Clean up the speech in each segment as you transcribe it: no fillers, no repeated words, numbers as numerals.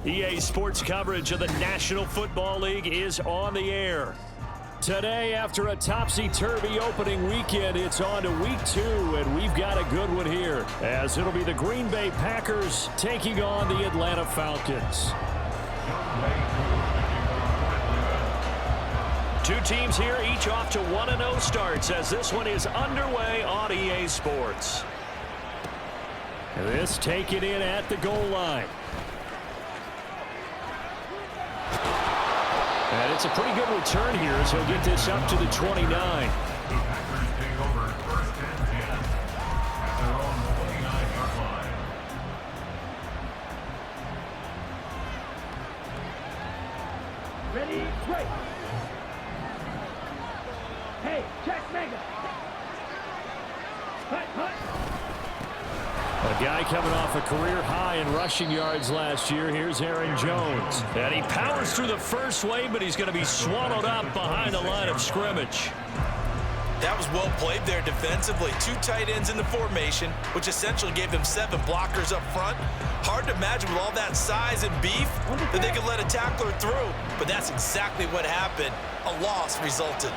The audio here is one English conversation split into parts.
EA Sports coverage of the National Football League is on the air. Today, after a topsy-turvy opening weekend, it's on to week 2, and we've got a good one here, as it'll be the Green Bay Packers taking on the Atlanta Falcons. Two teams here, each off to 1-0 starts, as this one is underway on EA Sports. This taken in at the goal line. And it's a pretty good return here as he'll get this up to the 29. Ready, break. Hey, check, mega. Hut. A guy coming off a career high in rushing yards last year. Here's Aaron Jones. And he powers through the first wave, but he's going to be swallowed up behind the line of scrimmage. That was well played there defensively. 2 tight ends in the formation, which essentially gave them 7 blockers up front. Hard to imagine with all that size and beef that they could let a tackler through, but that's exactly what happened. A loss resulted.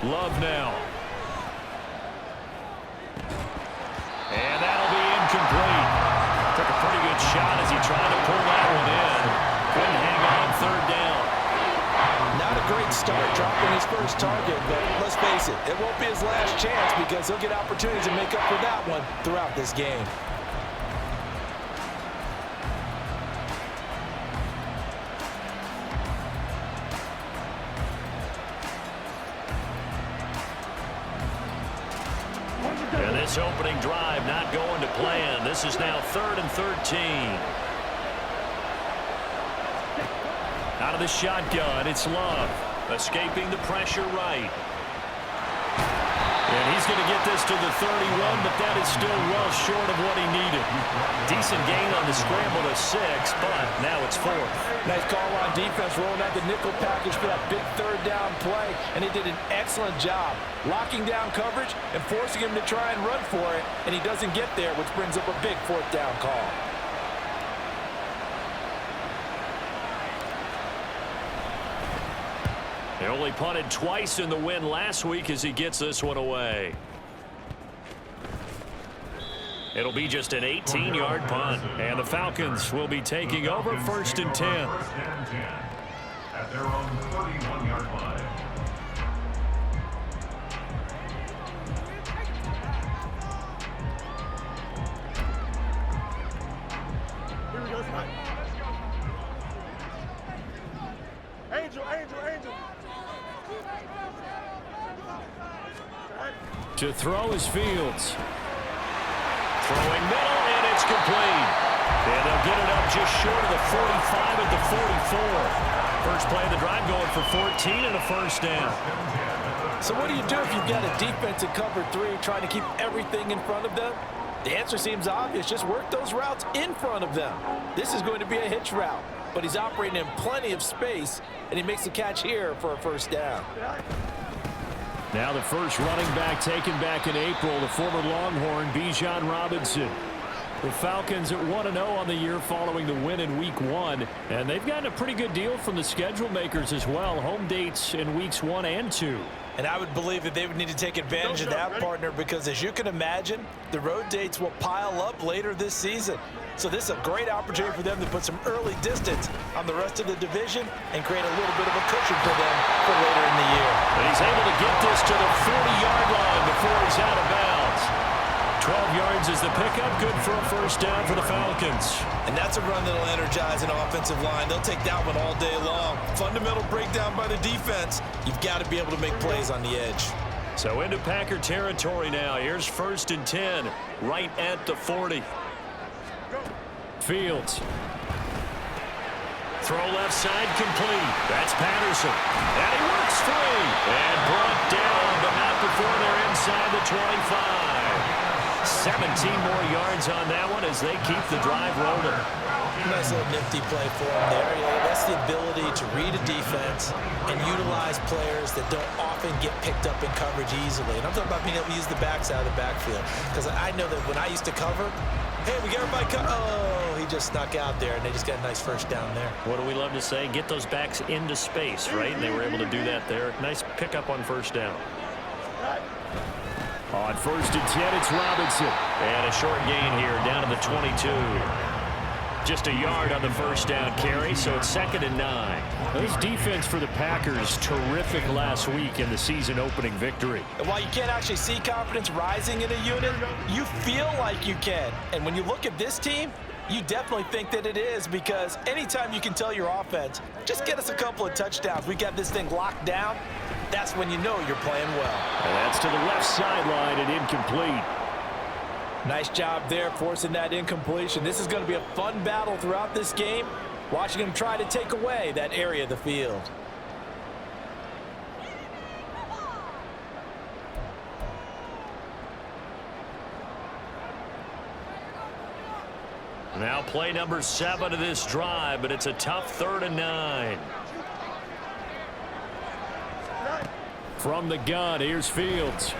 Love now. And that'll be incomplete. Took a pretty good shot as he tried to pull that one in. Couldn't hang on 3rd down. Not a great start dropping his first target, but let's face it, it won't be his last chance because he'll get opportunities to make up for that one throughout this game. And this opening drive not going to plan. This is now 3rd and 13. Out of the shotgun, it's Love. Escaping the pressure right. And he's going to get this to the 31, but that is still well short of what he needed. Decent gain on the scramble to 6, but now it's 4th. Nice call on defense, rolling out the nickel package for that big 3rd down play, and he did an excellent job locking down coverage and forcing him to try and run for it, and he doesn't get there, which brings up a big 4th down call. He only punted twice in the win last week as he gets this one away. It'll be just an 18-yard punt, and the Falcons will be taking over 1st and 10. At their own 31-yard line. Here we go, Angel. To throw is Fields. Throwing middle, and it's complete. And they'll get it up just short of the 45 at the 44. First play of the drive going for 14 and a 1st down. So what do you do if you've got a defense at cover 3 trying to keep everything in front of them? The answer seems obvious. Just work those routes in front of them. This is going to be a hitch route, but he's operating in plenty of space, and he makes the catch here for a 1st down. Now the first running back taken back in April, the former Longhorn, Bijan Robinson. The Falcons at 1-0 on the year following the win in Week 1. And they've gotten a pretty good deal from the schedule makers as well. Home dates in Weeks 1 and 2. And I would believe that they would need to take advantage of that, partner, because as you can imagine, the road dates will pile up later this season. So this is a great opportunity for them to put some early distance on the rest of the division and create a little bit of a cushion for them for later in the year. And he's able to get this to the 40-yard line before he's out of bounds. 12 yards is the pickup, good for a 1st down for the Falcons. And that's a run that'll energize an offensive line. They'll take that one all day long. Fundamental breakdown by the defense. You've got to be able to make plays on the edge. So into Packer territory now. Here's 1st and 10, right at the 40. Fields. Throw left side complete. That's Patterson. And he works free. And brought down, but not before they're inside the 25. 17 more yards on that one as they keep the drive rolling. Nice little nifty play for him there. Yeah, that's the ability to read a defense and utilize players that don't often get picked up in coverage easily. And I'm talking about being able to use the backs out of the backfield. Because I know that when I used to cover, hey, we got everybody oh, he just snuck out there, and they just got a nice first down there. What do we love to say? Get those backs into space, right? And they were able to do that there. Nice pickup on first down. On 1st and 10, it's Robinson. And a short gain here, down to the 22. Just a yard on the first down carry, so it's 2nd and 9. This defense for the Packers, terrific last week in the season-opening victory. And while you can't actually see confidence rising in a unit, you feel like you can. And when you look at this team, you definitely think that it is, because anytime you can tell your offense, just get us a couple of touchdowns, we got this thing locked down, that's when you know you're playing well. And that's to the left sideline and incomplete. Nice job there forcing that incompletion. This is going to be a fun battle throughout this game, watching him try to take away that area of the field. Now play number 7 of this drive, but it's a tough 3rd and 9. From the gun, here's Fields.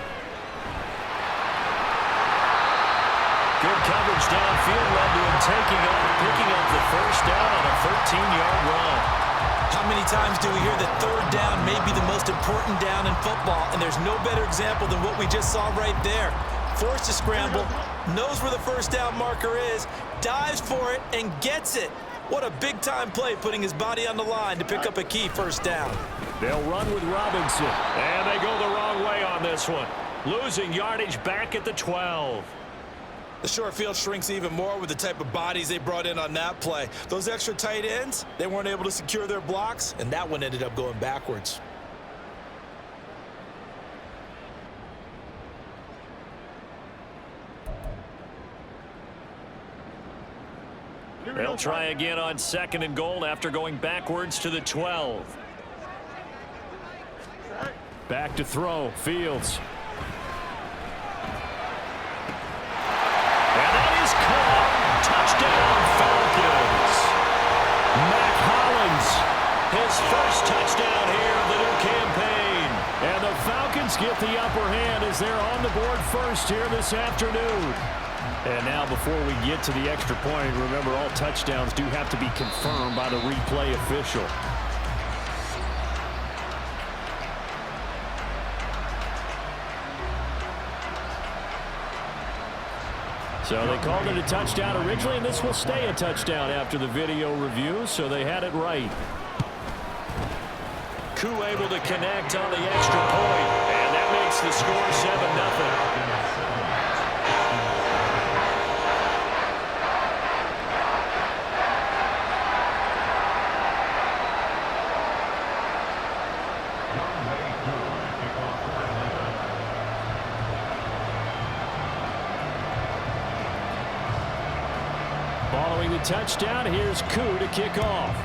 Good coverage downfield led to him taking off, picking up the first down on a 13-yard run. How many times do we hear that 3rd down may be the most important down in football, and there's no better example than what we just saw right there. Forced to scramble, knows where the first down marker is, dives for it, and gets it. What a big-time play, putting his body on the line to pick up a key first down. They'll run with Robinson, and they go the wrong way on this one. Losing yardage back at the 12. The short field shrinks even more with the type of bodies they brought in on that play. Those extra tight ends, they weren't able to secure their blocks, and that one ended up going backwards. They'll try again on 2nd and goal after going backwards to the 12. Back to throw, Fields. And that is caught. Touchdown, Falcons. Mac Hollins, his first touchdown here of the new campaign. And the Falcons get the upper hand as they're on the board first here this afternoon. And now before we get to the extra point, remember all touchdowns do have to be confirmed by the replay official. So they called it a touchdown originally, and this will stay a touchdown after the video review, so they had it right. Koo able to connect on the extra point, and that makes the score 7-0. Following the touchdown, here's Koo to kick off.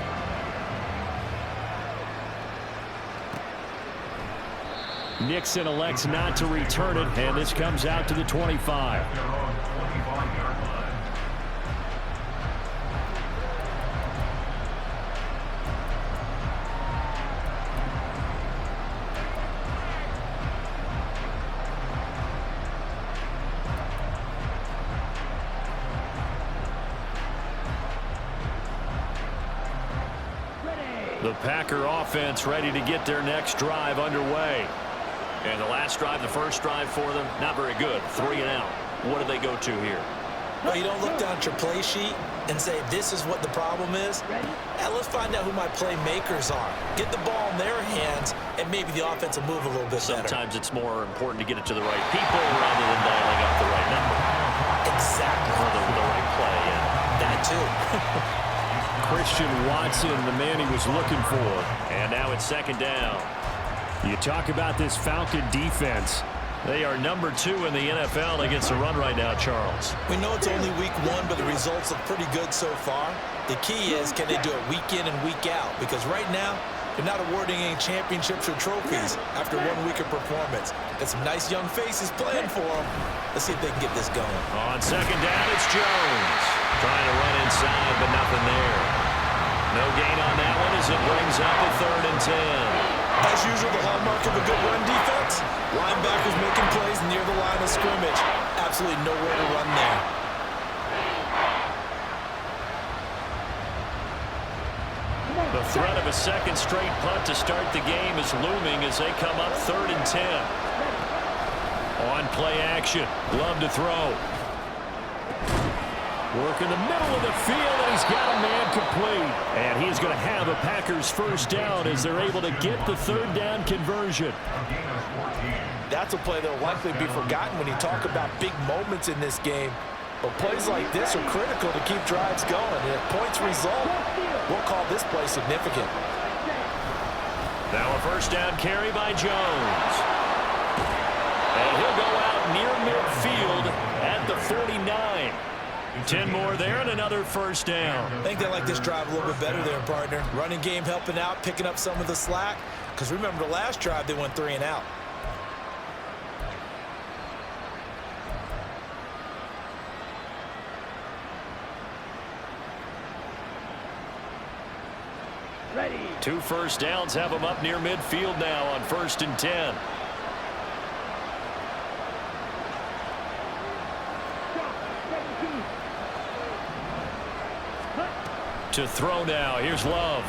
Nixon elects not to return it, and this comes out to the 25. The Packer offense ready to get their next drive underway. And the last drive, the first drive for them, not very good. 3 and out. What do they go to here? Well, you don't look down at your play sheet and say, this is what the problem is. Yeah, let's find out who my playmakers are. Get the ball in their hands, and maybe the offense will move a little bit better. Sometimes it's more important to get it to the right people rather than dialing up the right number. Exactly. Or the right play, yeah. That too. Christian Watson, the man he was looking for. And now it's 2nd down. You talk about this Falcon defense. They are number 2 in the NFL against the run right now, Charles. We know it's only week 1, but the results look pretty good so far. The key is, can they do it week in and week out? Because right now, but not awarding any championships or trophies after 1 week of performance. Got some nice young faces playing for them. Let's see if they can get this going. On second down, it's Jones. Trying to run inside, but nothing there. No gain on that one as it brings up a 3rd and 10. As usual, the hallmark of a good run defense, linebackers making plays near the line of scrimmage. Absolutely nowhere to run there. The threat of a second straight punt to start the game is looming as they come up 3rd and 10. On play action, Love to throw. Work in the middle of the field, and he's got a man complete. And he's going to have a Packers first down as they're able to get the 3rd down conversion. That's a play that will likely be forgotten when you talk about big moments in this game. But plays like this are critical to keep drives going. And if points result, we'll call this play significant. Now a first down carry by Jones. And he'll go out near midfield at the 49. 10 more there and another first down. I think they like this drive a little bit better there, partner. Running game helping out, picking up some of the slack. Because remember, the last drive they went 3 and out. Ready. 2 first downs have them up near midfield now on 1st and 10. To throw now. Here's Love.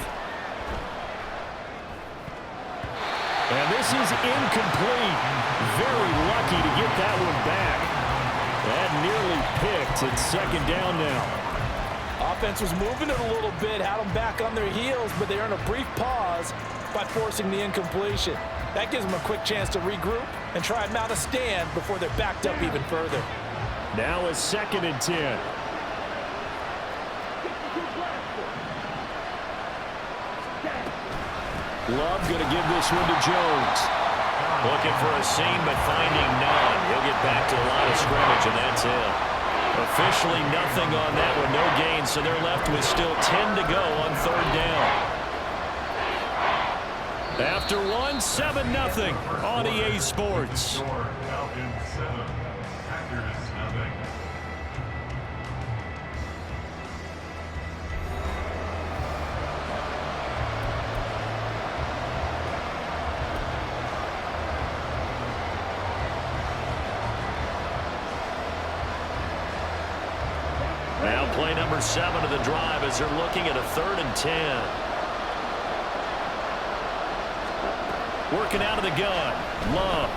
And this is incomplete. Very lucky to get that one back. That nearly picked. It's 2nd down now. Offense was moving it a little bit, had them back on their heels, but they earned a brief pause by forcing the incompletion. That gives them a quick chance to regroup and try and mount a stand before they're backed up even further. Now it's 2nd and 10. Love going to give this one to Jones. Looking for a seam, but finding none. He'll get back to the line of scrimmage, and that's it. Officially nothing on that one, no gain, so they're left with still 10 to go on 3rd down. After 1, 7-0 on EA Sports. Falcons 7, Packers nothing. Now play number 7 of the drive as they're looking at a 3rd and 10. Working out of the gun. Love.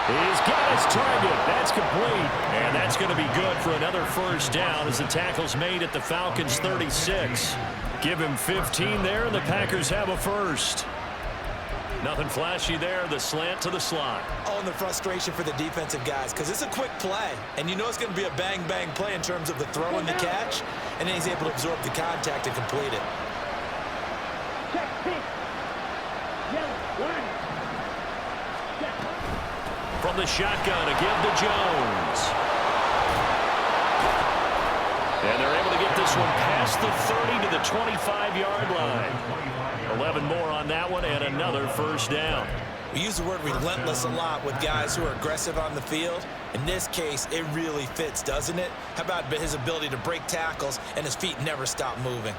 He's got his target. That's complete. And that's going to be good for another first down as the tackle's made at the Falcons 36. Give him 15 there, and the Packers have a first. Nothing flashy there. The slant to the slot. Oh, and the frustration for the defensive guys, because it's a quick play, and you know it's going to be a bang-bang play in terms of the throw and the catch, and then he's able to absorb the contact and complete it. Check, pick. Yellow, line. From the shotgun, a give to Jones. And they're able to get this one past the 30 to the 25-yard line. 11 more on that one and another first down. We use the word relentless a lot with guys who are aggressive on the field. In this case, it really fits, doesn't it? How about his ability to break tackles and his feet never stop moving?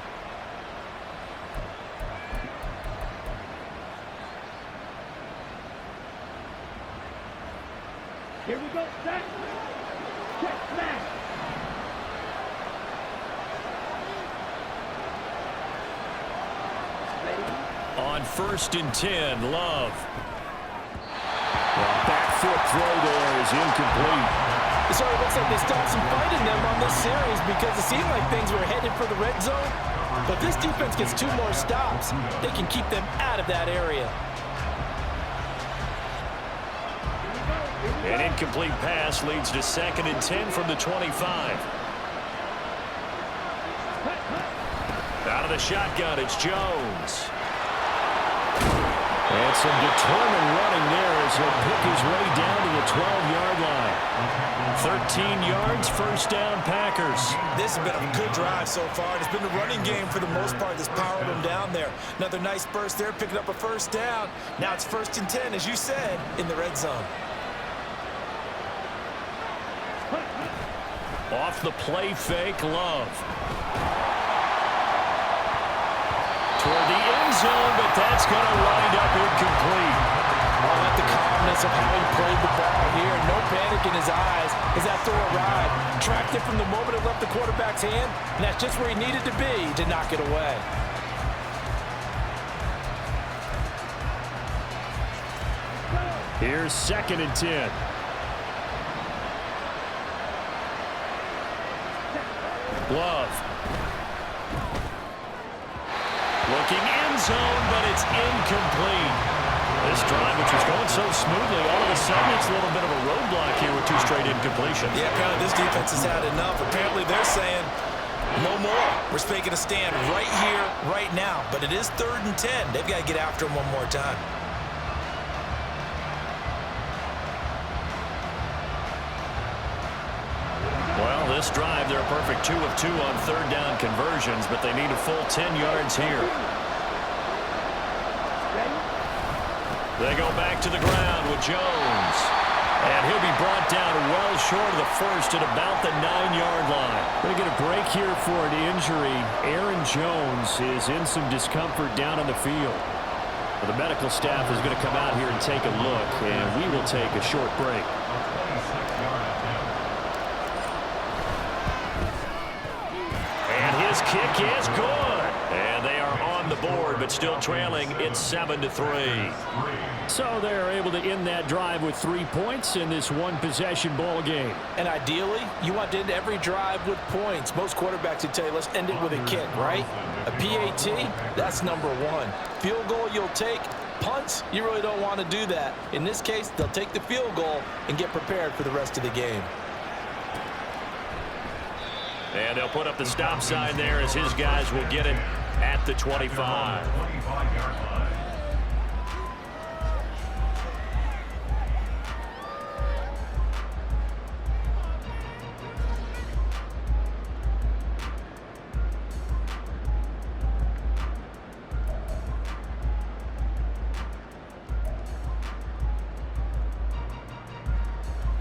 Here we go, set. Check, smash. On 1st and 10, Love. The back foot throw there is incomplete. So it looks like they still have some fight in them on this series because it seemed like things were headed for the red zone. But this defense gets 2 more stops. They can keep them out of that area. An incomplete pass leads to 2nd and 10 from the 25. Out of the shotgun, it's Jones. And But some determined running there as he'll pick his way down to the 12-yard line. 13 yards, first down, Packers. This has been a good drive so far. It's been the running game for the most part that's powered them down there. Another nice burst there, picking up a first down. Now it's 1st and 10, as you said, in the red zone. Off the play fake, Love. Toward the end zone, but that's going to wind up incomplete. Oh, at the calmness of how he played the ball here. No panic in his eyes as that throw arrived. Tracked it from the moment it left the quarterback's hand, and that's just where he needed to be to knock it away. Here's 2nd and 10. Love. Looking end zone, but it's incomplete. This drive, which was going so smoothly, all of a sudden it's a little bit of a roadblock here with 2 straight incompletions. Yeah, apparently this defense has had enough. Apparently they're saying, no more. We're making a stand right here, right now. But it is 3rd and 10. They've got to get after him one more time. Well, this drive, they're a perfect 2 of 2 on 3rd down conversions, but they need a full 10 yards here. They go back to the ground with Jones. And he'll be brought down well short of the first at about the 9-yard line. Going to get a break here for an injury. Aaron Jones is in some discomfort down on the field. Well, the medical staff is going to come out here and take a look, and we will take a short break. And his kick is good. And they are on the board, but still trailing. It's 7-3. So they're able to end that drive with 3 points in this one-possession ball game. And ideally, you want to end every drive with points. Most quarterbacks would tell you, let's end it with a kick, right? A PAT, that's number 1. Field goal you'll take. Punts, you really don't want to do that. In this case, they'll take the field goal and get prepared for the rest of the game. And they'll put up the stop sign there as his guys will get it at the 25.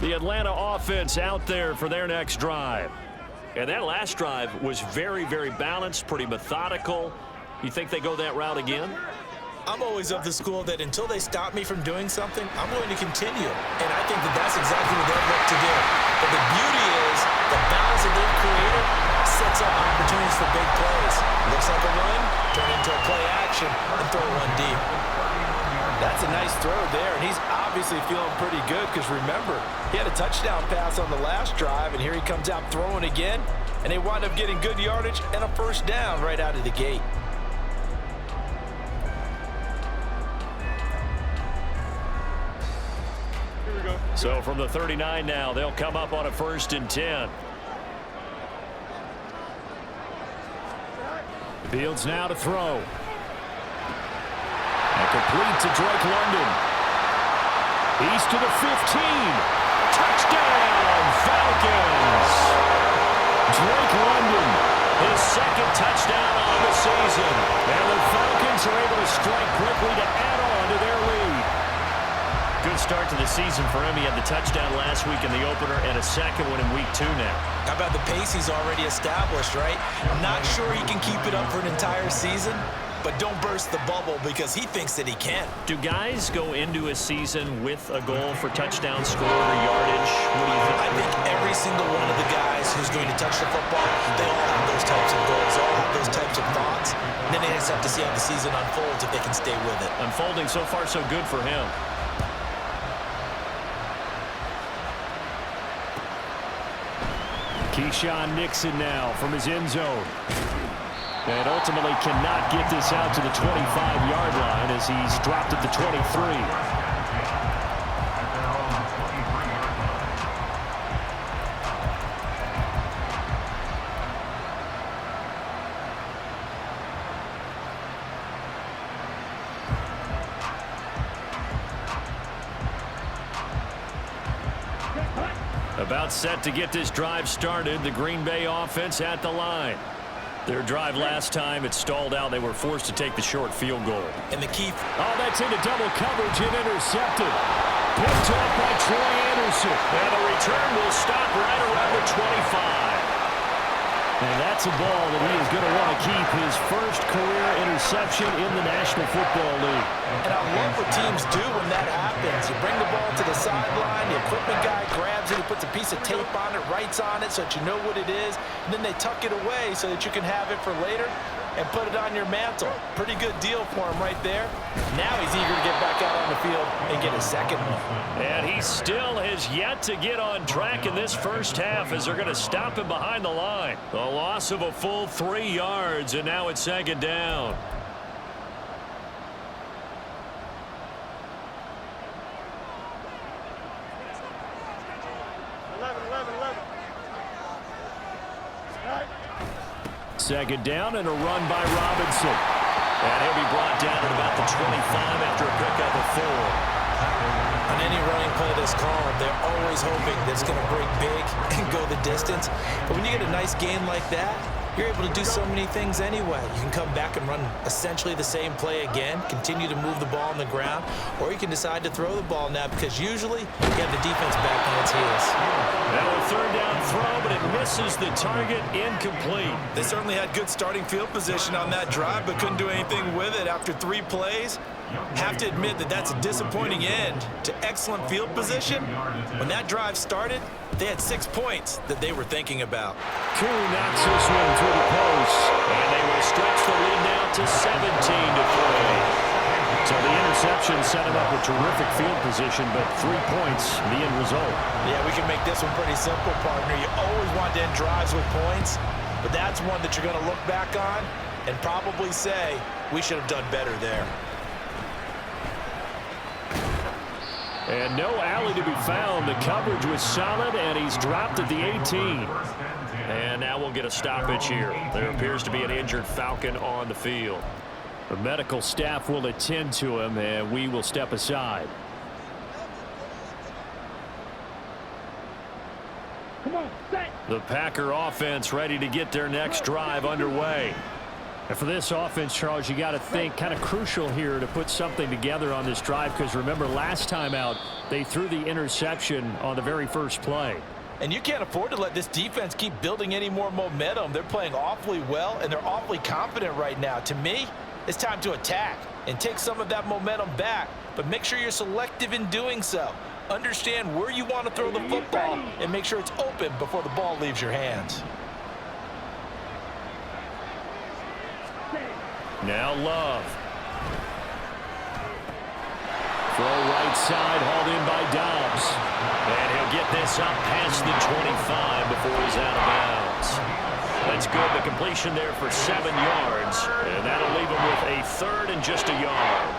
The Atlanta offense out there for their next drive. And that last drive was very, very balanced, pretty methodical. You think they go that route again? I'm always of the school that until they stop me from doing something, I'm going to continue. And I think that that's exactly what they've looked to do. But the beauty is the balance that they've created sets up opportunities for big plays. Looks like a run, turn into a play action, and throw one deep. That's a nice throw there, and he's obviously feeling pretty good because remember, he had a touchdown pass on the last drive, and here he comes out throwing again, and they wind up getting good yardage and a first down right out of the gate. So from the 39 now, they'll come up on a 1st and 10. Fields now to throw. And complete to Drake London. He's to the 15. Touchdown, Falcons. Drake London, his 2nd touchdown on the season. And the Falcons are able to strike quickly to add on to their lead. Good start to the season for him. He had the touchdown last week in the opener and a 2nd one in week 2 now. How about the pace he's already established, right? Not sure he can keep it up for an entire season, but don't burst the bubble because he thinks that he can. Do guys go into a season with a goal for touchdown score or yardage? What do you think? I think every single one of the guys who's going to touch the football, they all have those types of goals. They all have those types of thoughts. And then they just have to see how the season unfolds if they can stay with it. Unfolding so far so good for him. Keyshawn Nixon now from his end zone. And ultimately cannot get this out to the 25-yard line as he's dropped at the 23. About set to get this drive started. The Green Bay offense at the line. Their drive last time, it stalled out. They were forced to take the short field goal. And the key... Oh, that's into double coverage and intercepted. Picked off by Troy Anderson. And the return will stop right around the 25. And that's a ball that he is going to want to keep, his first career interception in the National Football League. And I love what teams do when that happens. You bring the ball to the sideline, the equipment guy grabs it, he puts a piece of tape on it, writes on it so that you know what it is, and then they tuck it away so that you can have it for later and put it on your mantle. Pretty good deal for him right there. Now he's eager to get back out on the field and get his second one. And he still has yet to get on track in this first half as they're going to stop him behind the line. A loss of a full 3 yards, and now it's second down. Second down and a run by Robinson. And he'll be brought down at about the 25 after a pickup of 4. On any running play that's called, they're always hoping that it's going to break big and go the distance. But when you get a nice gain like that, you're able to do so many things anyway. You can come back and run essentially the same play again, continue to move the ball on the ground, or you can decide to throw the ball now because usually you have the defense back on its heels. Now a third down throw, but it misses the target, incomplete. They certainly had good starting field position on that drive, but couldn't do anything with it after 3 plays. Have to admit that that's a disappointing end to excellent field position. When that drive started, they had 6 points that they were thinking about. Koo knocks this one through the post, and they will stretch the lead now to 17-3. So the interception set him up with terrific field position, but 3 points, the end result. Yeah, we can make this one pretty simple, partner. You always want to end drives with points, but that's one that you're going to look back on and probably say, we should have done better there. And no alley to be found. The coverage was solid, and he's dropped at the 18. And now we'll get a stoppage here. There appears to be an injured Falcon on the field. The medical staff will attend to him, and we will step aside. Come on, set. The Packer offense ready to get their next drive underway. And for this offense, Charles, you got to think kind of crucial here to put something together on this drive, because remember last time out they threw the interception on the very first play. And you can't afford to let this defense keep building any more momentum. They're playing awfully well, and they're awfully confident right now. To me, it's time to attack and take some of that momentum back, but make sure you're selective in doing so. Understand where you want to throw the football and make sure it's open before the ball leaves your hands. Now Love. Throw right side, hauled in by Dobbs. And he'll get this up past the 25 before he's out of bounds. That's good. The completion there for 7 yards. And that'll leave him with a third and just a yard.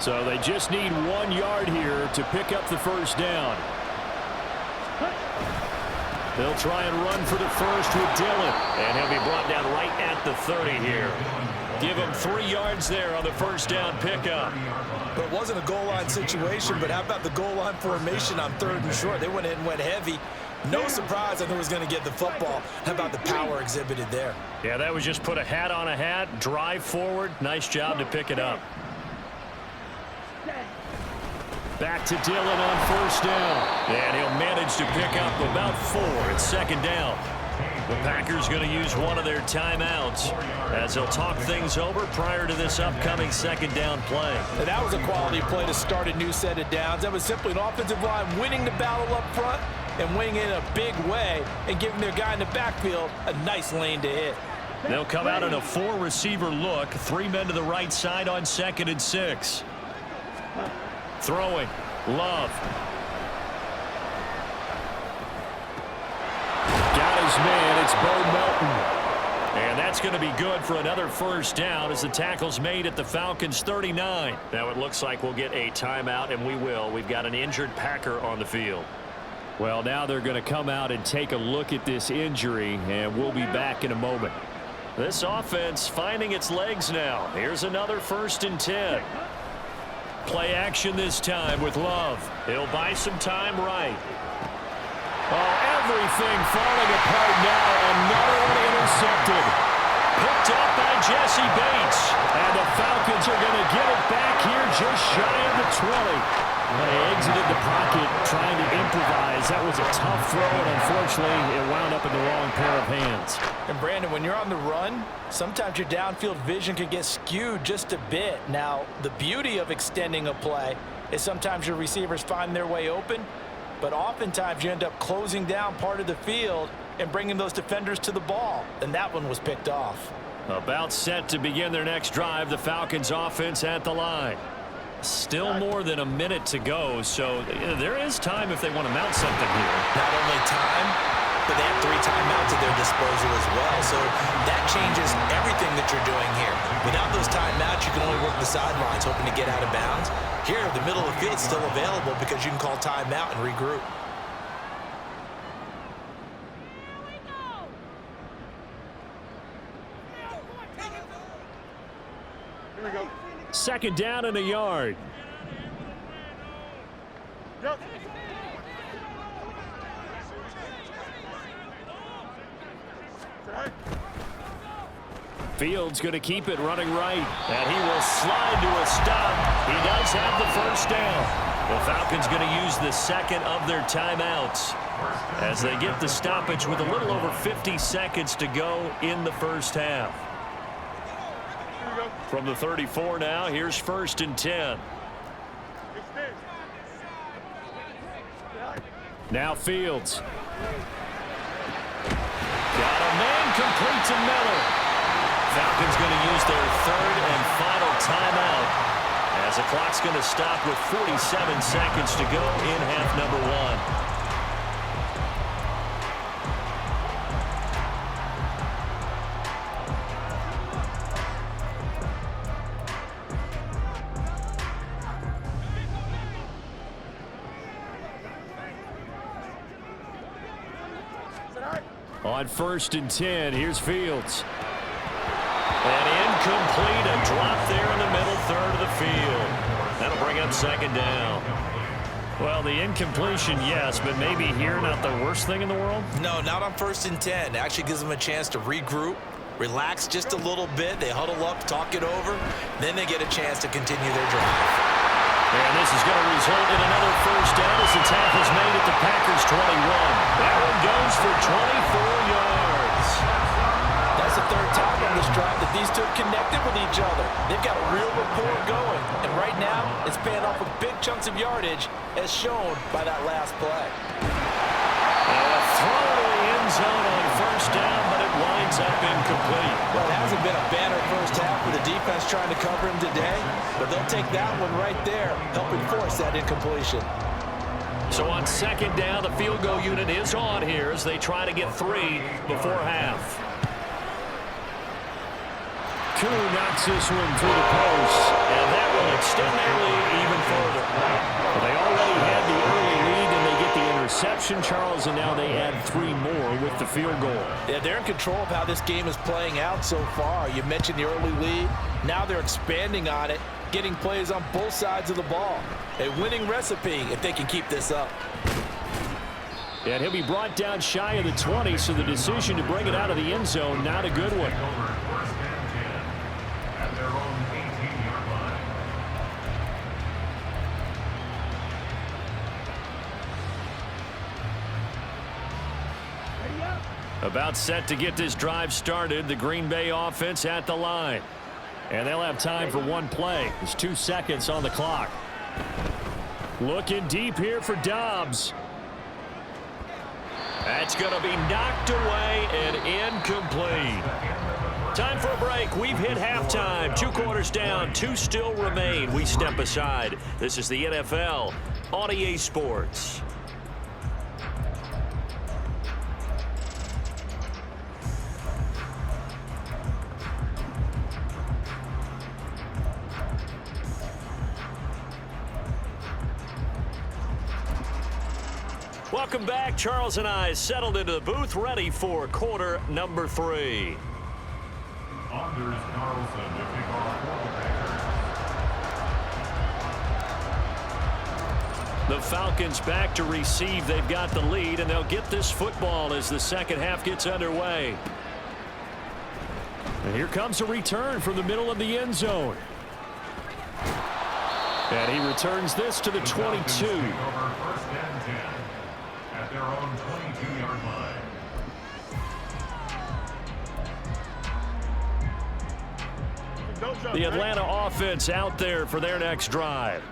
So they just need 1 yard here to pick up the first down. They'll try and run for the first with Dillon. And he'll be brought down right at the 30 here. Give him 3 yards there on the first down pickup. But it wasn't a goal line situation, but how about the goal line formation on 3rd and short? They went in and went heavy. No surprise I knew he was going to get the football. How about the power exhibited there? Yeah, that was just put a hat on a hat, drive forward. Nice job to pick it up. Back to Dillon on first down. And he'll manage to pick up about 4 at second down. The Packers going to use one of their timeouts as they'll talk things over prior to this upcoming second down play. And that was a quality play to start a new set of downs. That was simply an offensive line winning the battle up front and winning in a big way and giving their guy in the backfield a nice lane to hit. They'll come out in a 4-receiver look. 3 men to the right side on 2nd and 6. Throwing. Love. Got his man. It's Bo Melton. And that's going to be good for another first down as the tackle's made at the Falcons' 39. Now it looks like we'll get a timeout, and we will. We've got an injured Packer on the field. Well, now they're going to come out and take a look at this injury, and we'll be back in a moment. This offense finding its legs now. Here's another 1st and 10. Play action this time with Love. He'll buy some time right. Oh, everything falling apart now. Another one intercepted. Picked up by Jesse Bates. And the Falcons are going to get it back here just shy of the 20. They exited the pocket trying to improvise. That was a tough throw, and unfortunately, it wound up in the wrong pair of hands. And Brandon, when you're on the run, sometimes your downfield vision can get skewed just a bit. Now, the beauty of extending a play is sometimes your receivers find their way open, but oftentimes you end up closing down part of the field and bringing those defenders to the ball, and that one was picked off. About set to begin their next drive, the Falcons offense at the line. Still more than a minute to go, so there is time if they want to mount something here. Not only time, but they have 3 timeouts at their disposal as well, so that changes everything that you're doing here. Without those timeouts, you can only work the sidelines, hoping to get out of bounds. Here, the middle of the field is still available because you can call timeout and regroup. Here we go. Second down and a yard. Go. Fields going to keep it running right, and he will slide to a stop. He does have the first down. The Falcons going to use the second of their timeouts as they get the stoppage with a little over 50 seconds to go in the first half. From the 34 now, here's 1st and 10. Now Fields. Got a man complete to Miller. Falcons going to use their 3rd and final timeout as the clock's going to stop with 47 seconds to go in half number 1. On 1st and 10, here's Fields. And incomplete, a drop there in the middle 3rd of the field. That'll bring up 2nd down. Well, the incompletion, yes, but maybe here not the worst thing in the world? No, not on 1st and 10. It actually gives them a chance to regroup, relax just a little bit. They huddle up, talk it over. Then they get a chance to continue their drive. And this is going to result in another first down as the tackle's made at the Packers' 21. That one goes for 24 yards. That's the 3rd time on this drive that these two have connected with each other. They've got a real rapport going. And right now, it's paying off with big chunks of yardage as shown by that last play. And a throw to the end zone on 1st down, but it winds up incomplete. Well, it hasn't been a banner first half with the defense trying to cover him today, but they'll take that one right there, helping force that incompletion. So on 2nd down, the field goal unit is on here as they try to get 3 before half. Koo knocks this one through the post, and that will extend their lead even further. Well, they already had the early lead, and they get the interception, Charles, and now they add 3 more with the field goal. Yeah, they're in control of how this game is playing out so far. You mentioned the early lead. Now they're expanding on it, getting plays on both sides of the ball. A winning recipe if they can keep this up. And he'll be brought down shy of the 20, so the decision to bring it out of the end zone, not a good one. At their own 18-yard line. About set to get this drive started, the Green Bay offense at the line. And they'll have time for one play. There's 2 seconds on the clock. Looking deep here for Dobbs. That's going to be knocked away and incomplete. Time for a break. We've hit halftime. 2 quarters down. 2 still remain. We step aside. This is the NFL on EA Sports. Welcome back. Charles and I settled into the booth, ready for quarter number 3. Anders Carlson to kick off for the Packers. The Falcons back to receive. They've got the lead, and they'll get this football as the second half gets underway. And here comes a return from the middle of the end zone. And he returns this to the 22. First and 10 at their own 22-yard line. The Atlanta offense out there for their next drive.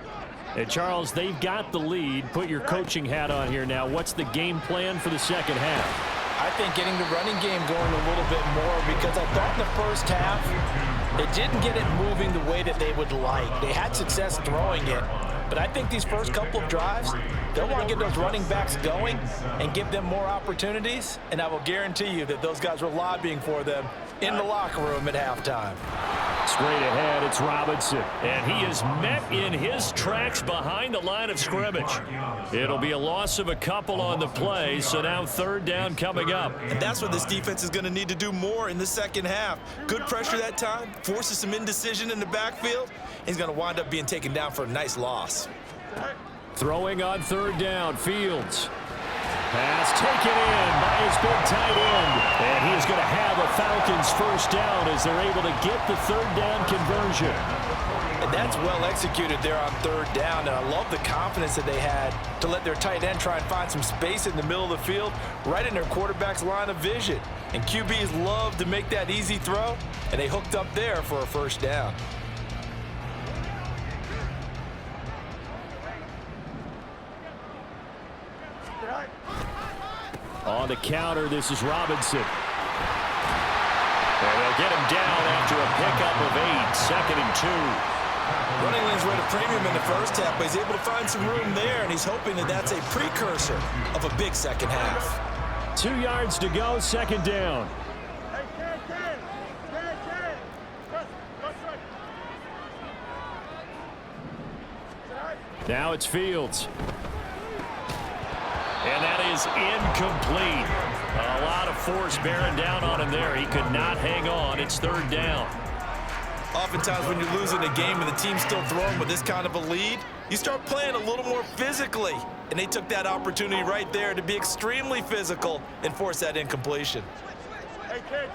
And Charles, they've got the lead. Put your coaching hat on here now. What's the game plan for the second half? I think getting the running game going a little bit more, because I thought in the first half they didn't get it moving the way that they would like. They had success throwing it, but I think these first couple of drives, they'll want to get those running backs going and give them more opportunities, and I will guarantee you that those guys were lobbying for them in the locker room at halftime. Straight ahead, it's Robinson, and he is met in his tracks behind the line of scrimmage. It'll be a loss of a couple on the play, so now third down coming up. And that's what this defense is going to need to do more in the second half. Good pressure that time, forces some indecision in the backfield. He's going to wind up being taken down for a nice loss. Throwing on third down, Fields. Pass taken in by his big tight end. And he is going to have a Falcons first down as they're able to get the third down conversion. And that's well executed there on third down. And I love the confidence that they had to let their tight end try and find some space in the middle of the field, right in their quarterback's line of vision. And QBs love to make that easy throw, and they hooked up there for a first down. On the counter, this is Robinson. And they'll get him down after a pickup of 8, second and 2. Running lanes were at a premium in the first half, but he's able to find some room there, and he's hoping that that's a precursor of a big second half. 2 yards to go, second down. Now it's Fields. And that is incomplete. A lot of force bearing down on him there. He could not hang on. It's third down. Oftentimes when you're losing a game and the team's still throwing with this kind of a lead, you start playing a little more physically. And they took that opportunity right there to be extremely physical and force that incompletion. Hey, Ken.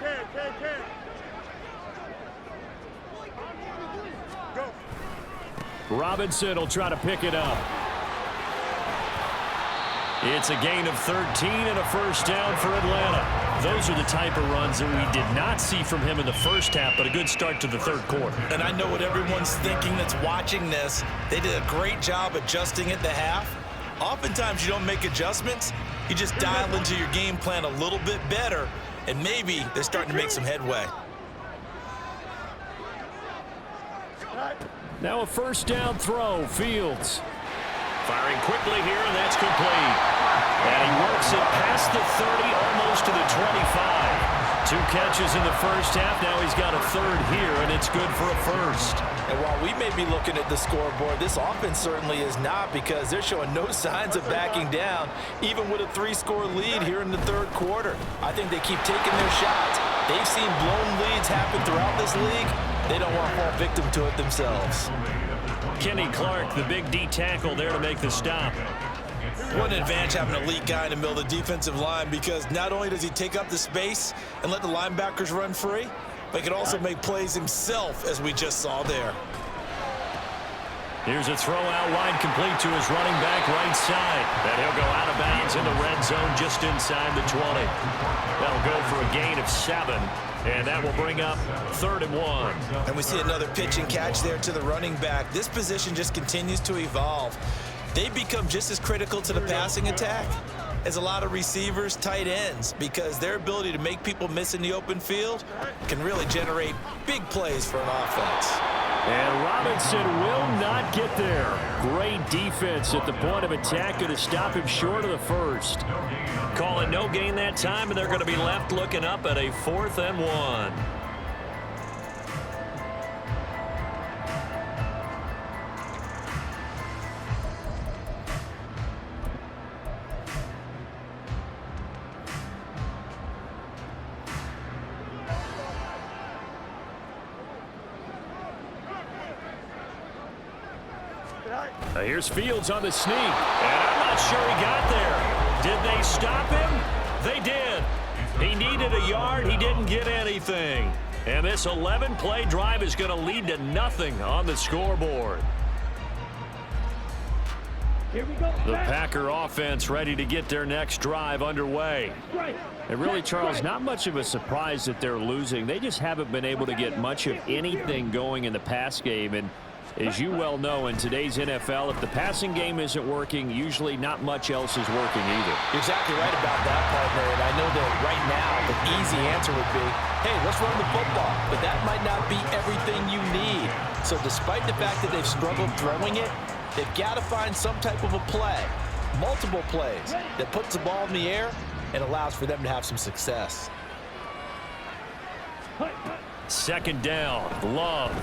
Go. Robinson will try to pick it up. It's a gain of 13 and a first down for Atlanta. Those are the type of runs that we did not see from him in the first half, but a good start to the third quarter. And I know what everyone's thinking that's watching this. They did a great job adjusting at the half. Oftentimes you don't make adjustments. You just dial into your game plan a little bit better, and maybe they're starting to make some headway. Now a first down throw, Fields. Firing quickly here, and that's complete. And he works it past the 30, almost to the 25. 2 catches in the first half. Now he's got a third here, and it's good for a first. And while we may be looking at the scoreboard, this offense certainly is not, because they're showing no signs of backing down, even with a 3-score lead here in the third quarter. I think they keep taking their shots. They've seen blown leads happen throughout this league. They don't want to fall victim to it themselves. Kenny Clark, the big D tackle there to make the stop. What an advantage having an elite guy in the middle of the defensive line, because not only does he take up the space and let the linebackers run free, but he can also make plays himself, as we just saw there. Here's a throw out wide, complete to his running back right side. And he'll go out of bounds in the red zone just inside the 20. That'll go for a gain of 7. And that will bring up 3rd and 1. And we see another pitch and catch there to the running back. This position just continues to evolve. They become just as critical to the passing attack as a lot of receivers, tight ends, because their ability to make people miss in the open field can really generate big plays for an offense. And Robinson will not get there. Great defense at the point of attack, going to stop him short of the first. Call it no gain that time, and they're going to be left looking up at a 4th and 1. Here's Fields on the sneak, and I'm not sure he got there. Did they stop him? They did. He needed a yard. He didn't get anything. And this 11-play drive is going to lead to nothing on the scoreboard. Here we go. The Packer offense ready to get their next drive underway. And really, Charles, not much of a surprise that they're losing. They just haven't been able to get much of anything going in the pass game. And as you well know, in today's NFL, if the passing game isn't working, usually not much else is working either. You're exactly right about that, partner. And I know that right now the easy answer would be, hey, let's run the football. But that might not be everything you need. So despite the fact that they've struggled throwing it, they've got to find some type of a play, multiple plays, that puts the ball in the air and allows for them to have some success. Second down, Love.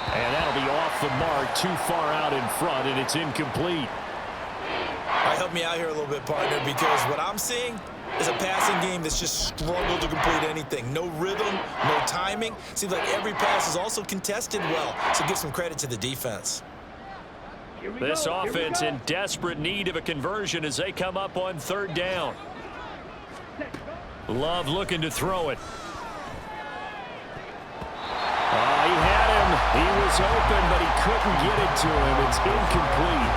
And that'll be off the mark, too far out in front, and it's incomplete. All right, help me out here a little bit, partner, because what I'm seeing is a passing game that's just struggled to complete anything. No rhythm, no timing. Seems like every pass is also contested well, so give some credit to the defense. This offense in desperate need of a conversion as they come up on third down. Love looking to throw it. He had him. He was open, but he couldn't get it to him. It's incomplete.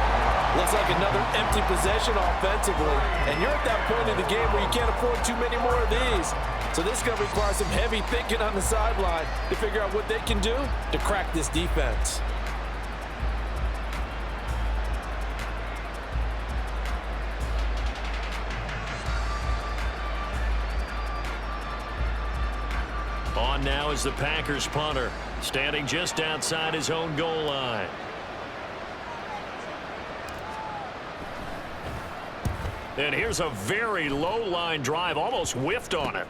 Looks like another empty possession offensively. And you're at that point in the game where you can't afford too many more of these. So this is going to require some heavy thinking on the sideline to figure out what they can do to crack this defense. On now is the Packers punter, standing just outside his own goal line. And here's a very low line drive, almost whiffed on it.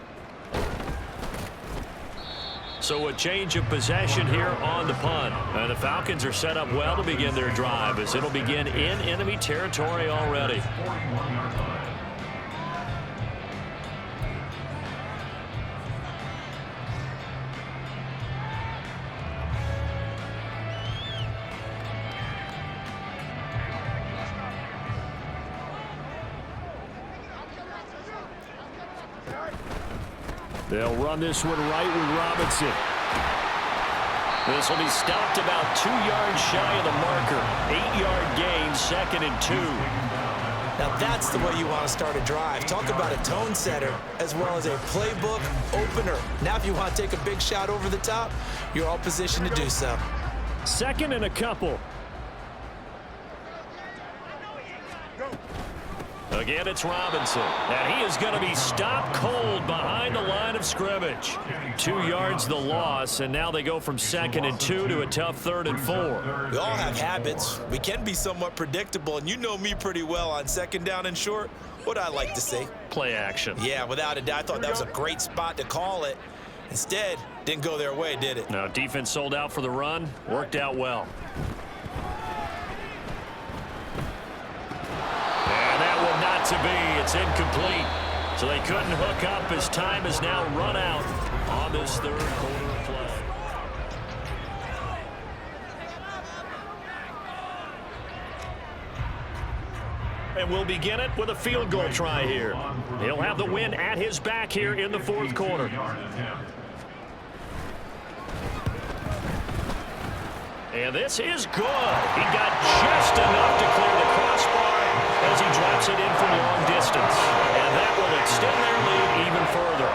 So a change of possession here on the punt. And the Falcons are set up well to begin their drive as it'll begin in enemy territory already. 41-yard line. They'll run this one right with Robinson. This will be stopped about 2 yards shy of the marker. 8-yard gain, 2nd and 2. Now that's the way you want to start a drive. Talk about a tone setter as well as a playbook opener. Now if you want to take a big shot over the top, you're all positioned to do so. 2nd and a couple. Again, it's Robinson, and he is going to be stopped cold behind the line of scrimmage. 2 yards the loss, and now they go from 2nd and 2 to a tough 3rd and 4. We all have habits. We can be somewhat predictable, and you know me pretty well on 2nd down and short. What I like to say? Play action. Yeah, without a doubt. I thought that was a great spot to call it. Instead, didn't go their way, did it? Now, defense sold out for the run. Worked out well. To be, it's incomplete. So they couldn't hook up as time has now run out on this 3rd quarter play. And we'll begin it with a field goal try here. He'll have the win at his back here in the 4th quarter. And this is good. He got just enough to clear the crossbar as he drops it in from long distance. And that will extend their lead even further.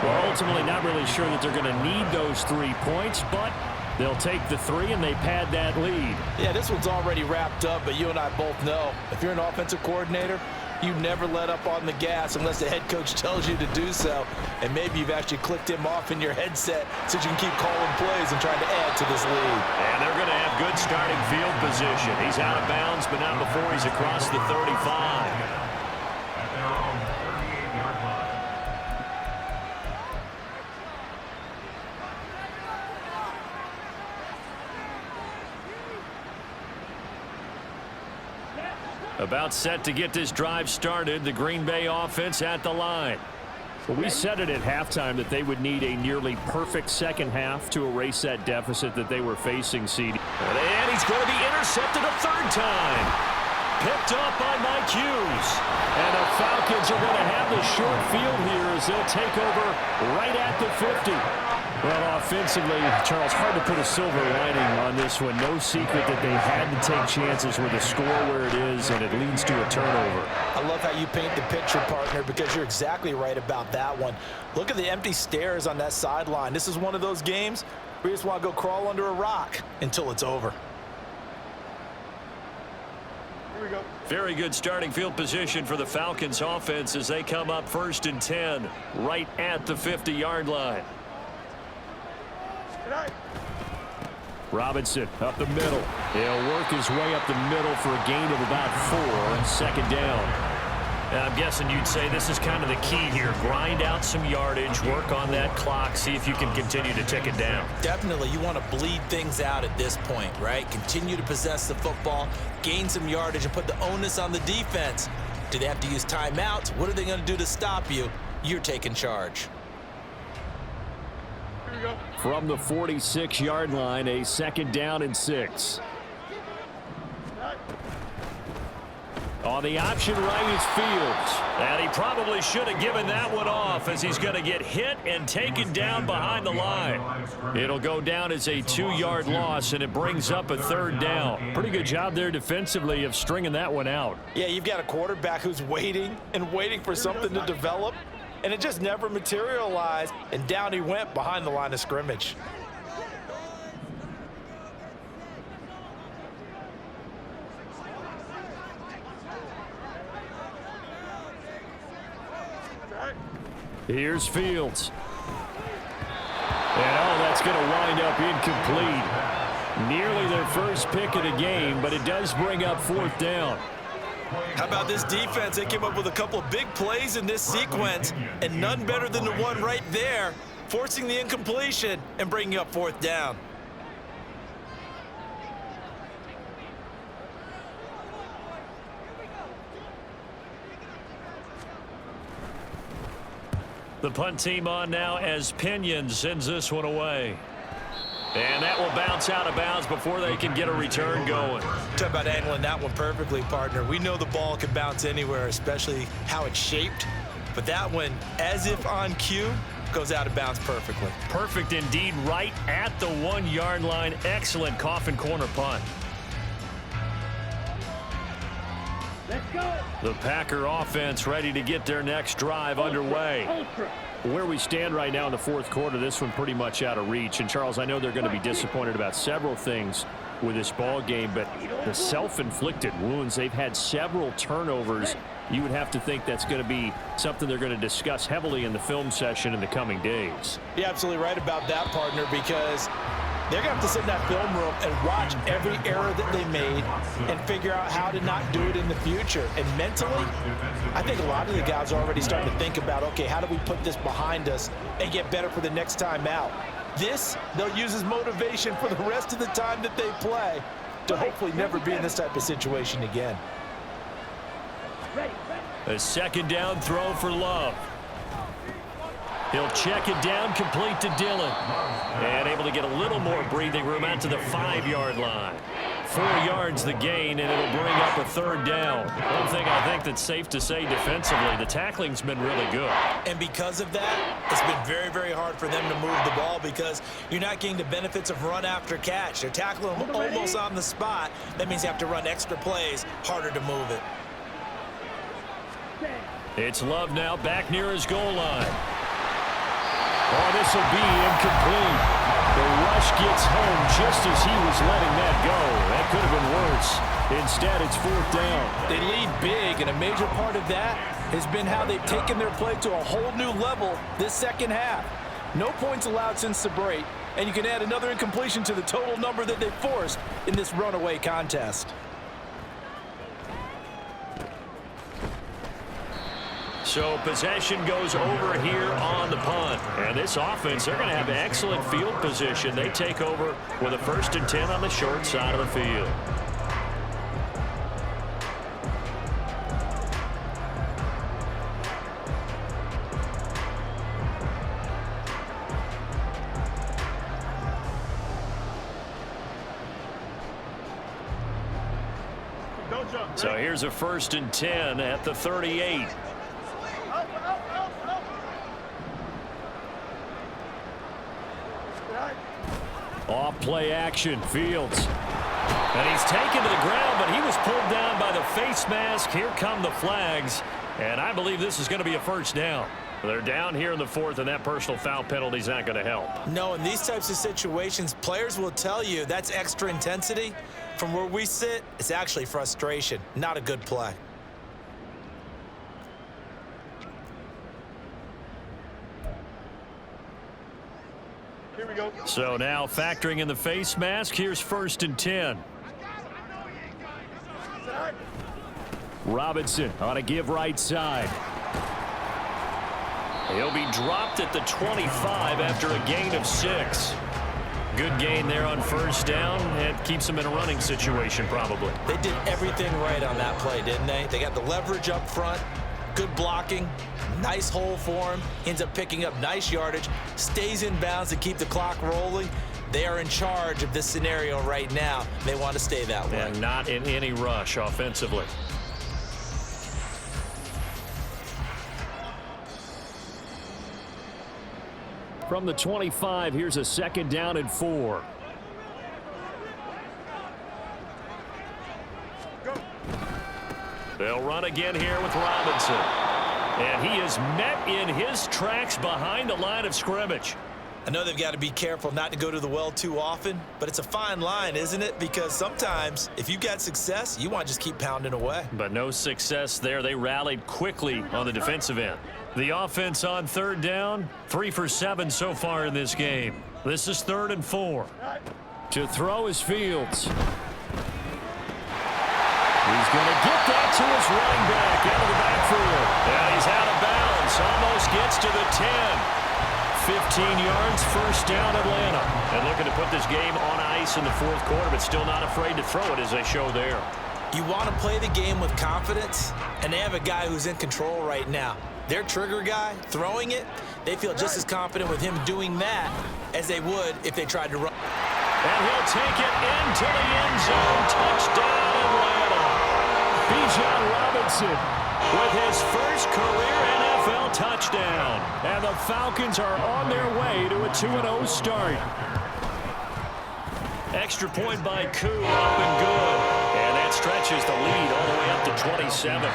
Well, ultimately not really sure that they're going to need those 3 points, but they'll take the 3 and they pad that lead. Yeah, this one's already wrapped up, but you and I both know if you're an offensive coordinator, you never let up on the gas unless the head coach tells you to do so. And maybe you've actually clicked him off in your headset so you can keep calling plays and trying to add to this lead. And they're going to have good starting field position. He's out of bounds, but not before he's across the 35. At their own 38-yard line. About set to get this drive started, the Green Bay offense at the line. Well, we said it at halftime that they would need a nearly perfect second half to erase that deficit that they were facing, CD. And he's going to be intercepted a third time. Picked up by Mike Hughes. And the Falcons are going to have the short field here as they'll take over right at the 50. Well, offensively, Charles, hard to put a silver lining on this one. No secret that they had to take chances with the score where it is, and it leads to a turnover. I love how you paint the picture, partner, because you're exactly right about that one. Look at the empty stares on that sideline. This is one of those games where you just want to go crawl under a rock until it's over. Here we go. Very good starting field position for the Falcons offense as they come up 1st and 10 right at the 50-yard line. Robinson up the middle. He'll work his way up the middle for a gain of about 4, second down. I'm guessing you'd say this is kind of the key here. Grind out some yardage, work on that clock, see if you can continue to tick it down. Definitely, you want to bleed things out at this point, right? Continue to possess the football, gain some yardage, and put the onus on the defense. Do they have to use timeouts? What are they going to do to stop you? You're taking charge. Here we go. From the 46-yard line, a 2nd down and 6. On the option right is Fields. And he probably should have given that one off as he's going to get hit and taken down behind the line. It'll go down as a 2-yard loss, and it brings up a 3rd down. Pretty good job there defensively of stringing that one out. Yeah, you've got a quarterback who's waiting and waiting for something to develop, and it just never materialized, and down he went behind the line of scrimmage. Here's Fields. And that's going to wind up incomplete. Nearly their first pick of the game, but it does bring up 4th down. How about this defense? They came up with a couple of big plays in this sequence, and none better than the one right there, forcing the incompletion and bringing up 4th down. The punt team on now as Pinion sends this one away. And that will bounce out of bounds before they can get a return going. Talk about angling that one perfectly, partner. We know the ball can bounce anywhere, especially how it's shaped. But that one, as if on cue, goes out of bounds perfectly. Perfect indeed, right at the 1-yard line. Excellent coffin corner punt. Let's go. The Packer offense ready to get their next drive underway. Ultra. Where we stand right now in the 4th quarter, this one pretty much out of reach. And, Charles, I know they're going to be disappointed about several things with this ball game, but the self-inflicted wounds, they've had several turnovers. You would have to think that's going to be something they're going to discuss heavily in the film session in the coming days. You're absolutely right about that, partner, because they're going to have to sit in that film room and watch every error that they made and figure out how to not do it in the future. And mentally, I think a lot of the guys are already starting to think about, okay, how do we put this behind us and get better for the next time out? This, they'll use as motivation for the rest of the time that they play to hopefully never be in this type of situation again. Ready. A 2nd down throw for Love. He'll check it down, complete to Dillon. And able to get a little more breathing room out to the 5-yard line. 4 yards the gain, and it'll bring up a 3rd down. One thing I think that's safe to say defensively, the tackling's been really good. And because of that, it's been very, very hard for them to move the ball because you're not getting the benefits of run after catch. They're tackling them almost on the spot. That means you have to run extra plays, harder to move it. It's Love now back near his goal line. Oh, this will be incomplete. The rush gets home just as he was letting that go. That could have been worse. Instead, it's 4th down. They lead big, and a major part of that has been how they've taken their play to a whole new level this second half. No points allowed since the break, and you can add another incompletion to the total number that they forced in this runaway contest. So possession goes over here on the punt. And this offense, they're going to have excellent field position. They take over with a 1st and 10 on the short side of the field. So here's a 1st and 10 at the 38. Off play action, Fields. And he's taken to the ground, but he was pulled down by the face mask. Here come the flags. And I believe this is going to be a 1st down. They're down here in the 4th, and that personal foul penalty is not going to help. No, in these types of situations, players will tell you that's extra intensity. From where we sit, it's actually frustration, not a good play. Here we go. So now factoring in the face mask, here's 1st and 10. Robinson on a give right side. He'll be dropped at the 25 after a gain of 6. Good gain there on 1st down. It keeps him in a running situation probably. They did everything right on that play, didn't they? They got the leverage up front, good blocking, nice hole for him, ends up picking up nice yardage, stays in bounds to keep the clock rolling. They are in charge of this scenario right now. They want to stay that way. And not in any rush offensively. From the 25, here's a 2nd down and 4. They'll run again here with Robinson. And he is met in his tracks behind the line of scrimmage. I know they've got to be careful not to go to the well too often, but it's a fine line, isn't it? Because sometimes if you've got success, you want to just keep pounding away. But no success there. They rallied quickly on the defensive end. The offense on 3rd down, 3 for 7 so far in this game. This is 3rd and 4. To throw is Fields. He's going to get that to his running back out of the backfield. And he's out of bounds. Almost gets to the 10. 15 yards, 1st down Atlanta. And looking to put this game on ice in the 4th quarter, but still not afraid to throw it as they show there. You want to play the game with confidence, and they have a guy who's in control right now. Their trigger guy throwing it, they feel just as confident with him doing that as they would if they tried to run. And he'll take it into the end zone. Touchdown Atlanta. Bijan Robinson with his first career NFL touchdown. And the Falcons are on their way to a 2-0 start. Extra point by Koo, up and good. And that stretches the lead all the way up to 27.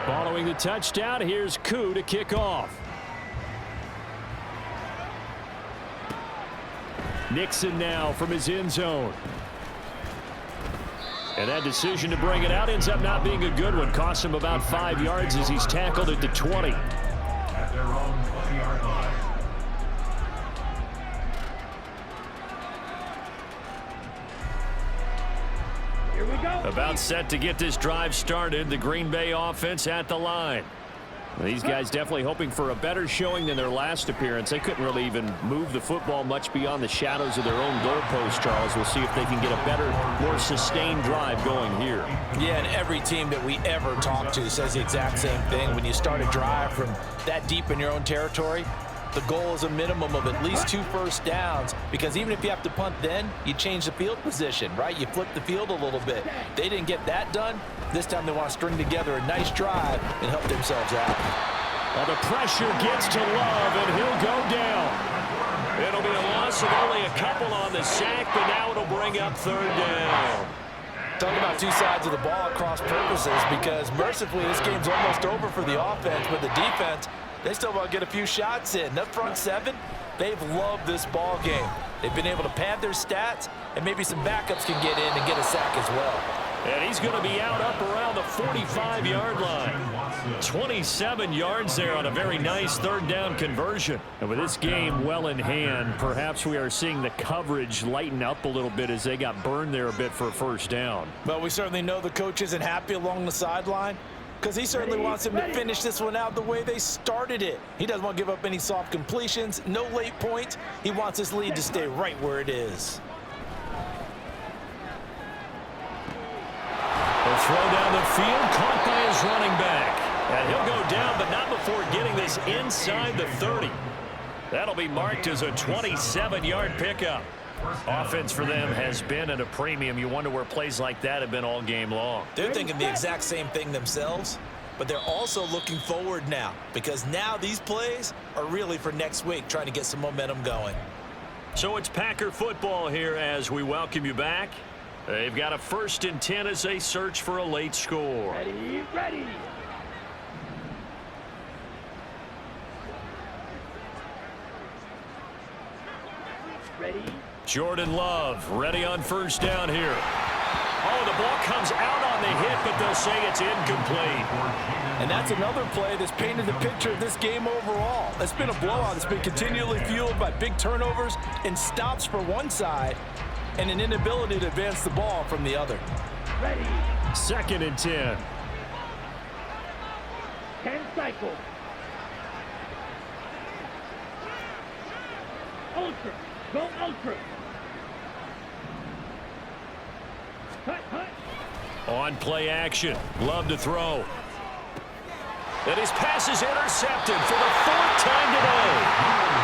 Following the touchdown, here's Koo to kick off. Nixon now from his end zone. And that decision to bring it out ends up not being a good one. Costs him about 5 yards as he's tackled at the 20. At their own 20-yard line. Here we go. About set to get this drive started. The Green Bay offense at the line. These guys definitely hoping for a better showing than their last appearance. They couldn't really even move the football much beyond the shadows of their own goalpost, Charles. We'll see if they can get a better, more sustained drive going here. Yeah, and every team that we ever talk to says the exact same thing. When you start a drive from that deep in your own territory, the goal is a minimum of at least 2 first downs, because even if you have to punt then, you change the field position, right? You flip the field a little bit. They didn't get that done. This time they want to string together a nice drive and help themselves out. Well, the pressure gets to Love, and he'll go down. It'll be a loss of only a couple on the sack, but now it'll bring up 3rd down. Talk about two sides of the ball at cross purposes, because mercifully this game's almost over for the offense, but the defense, they still want to get a few shots in. That front 7, they've loved this ball game. They've been able to pad their stats, and maybe some backups can get in and get a sack as well. And he's going to be out up around the 45-yard line. 27 yards there on a very nice 3rd down conversion. And with this game well in hand, perhaps we are seeing the coverage lighten up a little bit as they got burned there a bit for a 1st down. But we certainly know the coach isn't happy along the sideline, because he certainly wants them to finish this one out the way they started it. He doesn't want to give up any soft completions, no late points. He wants his lead to stay right where it is. They'll throw down the field, caught by his running back. And he'll go down, but not before getting this inside the 30. That'll be marked as a 27-yard pickup. Offense for them has been at a premium. You wonder where plays like that have been all game long. They're thinking the exact same thing themselves, but they're also looking forward now because now these plays are really for next week, trying to get some momentum going. So it's Packer football here as we welcome you back. They've got a 1st and 10 as they search for a late score. Ready, ready. Ready. Jordan Love ready on 1st down here. Oh, the ball comes out on the hit, but they'll say it's incomplete. And that's another play that's painted the picture of this game overall. It's been a blowout. It's been continually fueled by big turnovers and stops for one side and an inability to advance the ball from the other. Ready. 2nd and 10. 10 cycles. Ultra. Go ultra. Hut, hut. On play action. Love to throw. And his pass is intercepted for the 4th time today.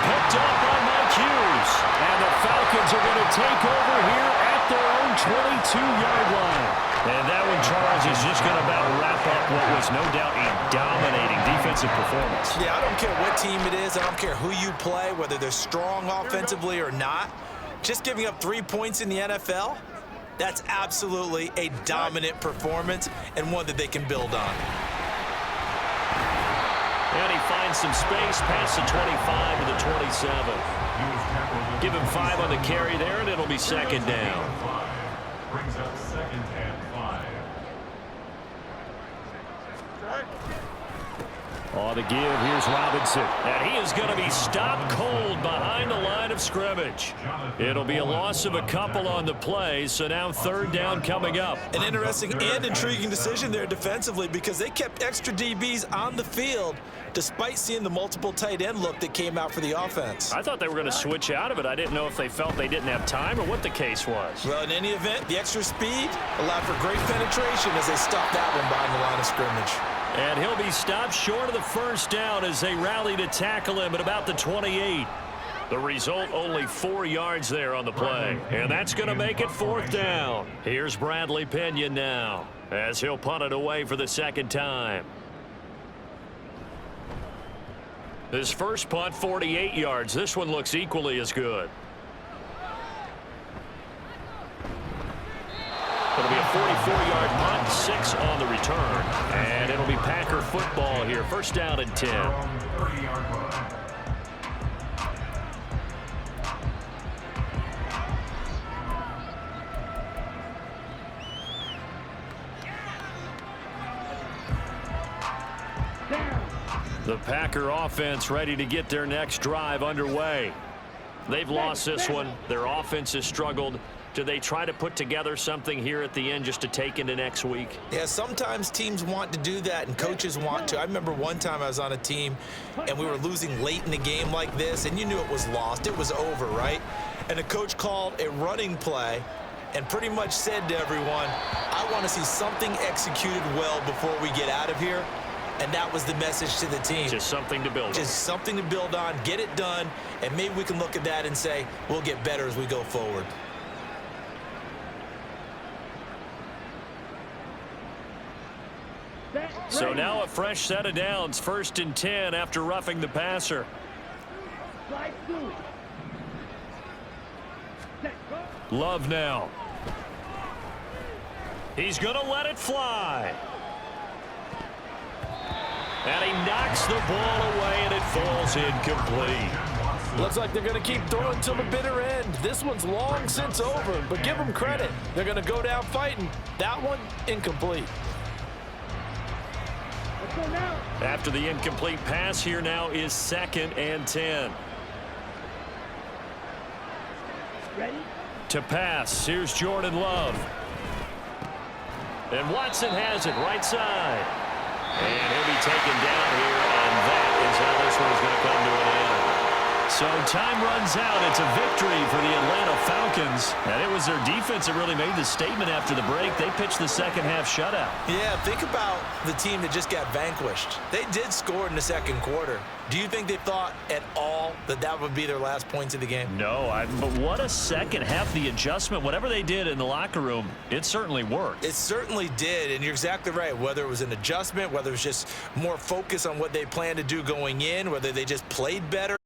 Picked up by Mike Hughes. And the Falcons are going to take over here at their own 22-yard line. And that one, Charles, is just going to about wrap up what was no doubt a dominating defensive performance. Yeah, I don't care what team it is. I don't care who you play, whether they're strong offensively or not. Just giving up 3 points in the NFL, that's absolutely a dominant performance and one that they can build on. And he finds some space past the 25 to the 27. Give him 5 on the carry there, and it'll be 2nd down. Brings up 2nd and 5. On the give, here's Robinson. And he is going to be stopped cold behind the line of scrimmage. It'll be a loss of a couple on the play, so now 3rd down coming up. An interesting and intriguing decision there defensively because they kept extra DBs on the field despite seeing the multiple tight end look that came out for the offense. I thought they were going to switch out of it. I didn't know if they felt they didn't have time or what the case was. Well, in any event, the extra speed allowed for great penetration as they stopped that one behind the line of scrimmage. And he'll be stopped short of the 1st down as they rally to tackle him at about the 28. The result, only 4 yards there on the play. And that's going to make it 4th down. Here's Bradley Pinion now as he'll punt it away for the 2nd time. His first punt, 48 yards. This one looks equally as good. It'll be a 44-yard punt, 6 on the return. And it'll be Packer football here. 1st down and 10. 30-yard line. The Packer offense ready to get their next drive underway. They've lost this one. Their offense has struggled. Do they try to put together something here at the end just to take into next week? Yeah, sometimes teams want to do that and coaches want to. I remember one time I was on a team and we were losing late in the game like this and you knew it was lost. It was over, right? And the coach called a running play and pretty much said to everyone, I want to see something executed well before we get out of here. And that was the message to the team. Just something to build on. Just something to build on, get it done, and maybe we can look at that and say, we'll get better as we go forward. So now a fresh set of downs, 1st and 10 after roughing the passer. Slide through. Set, go. Love now. He's going to let it fly. And he knocks the ball away, and it falls incomplete. Looks like they're going to keep throwing till the bitter end. This one's long since over, but give them credit. They're going to go down fighting. That one, incomplete. Let's go now. After the incomplete pass, here now is 2nd and 10. Ready? To pass, here's Jordan Love. And Watson has it right side. And he'll be taken down here, and that is how this one's going to come to an end. So time runs out. It's a victory for the Atlanta Falcons. And it was their defense that really made the statement after the break. They pitched the second half shutout. Yeah, think about the team that just got vanquished. They did score in the second quarter. Do you think they thought at all that that would be their last points of the game? No, but what a second half. The adjustment, whatever they did in the locker room, it certainly worked. It certainly did, and you're exactly right. Whether it was an adjustment, whether it was just more focus on what they planned to do going in, whether they just played better.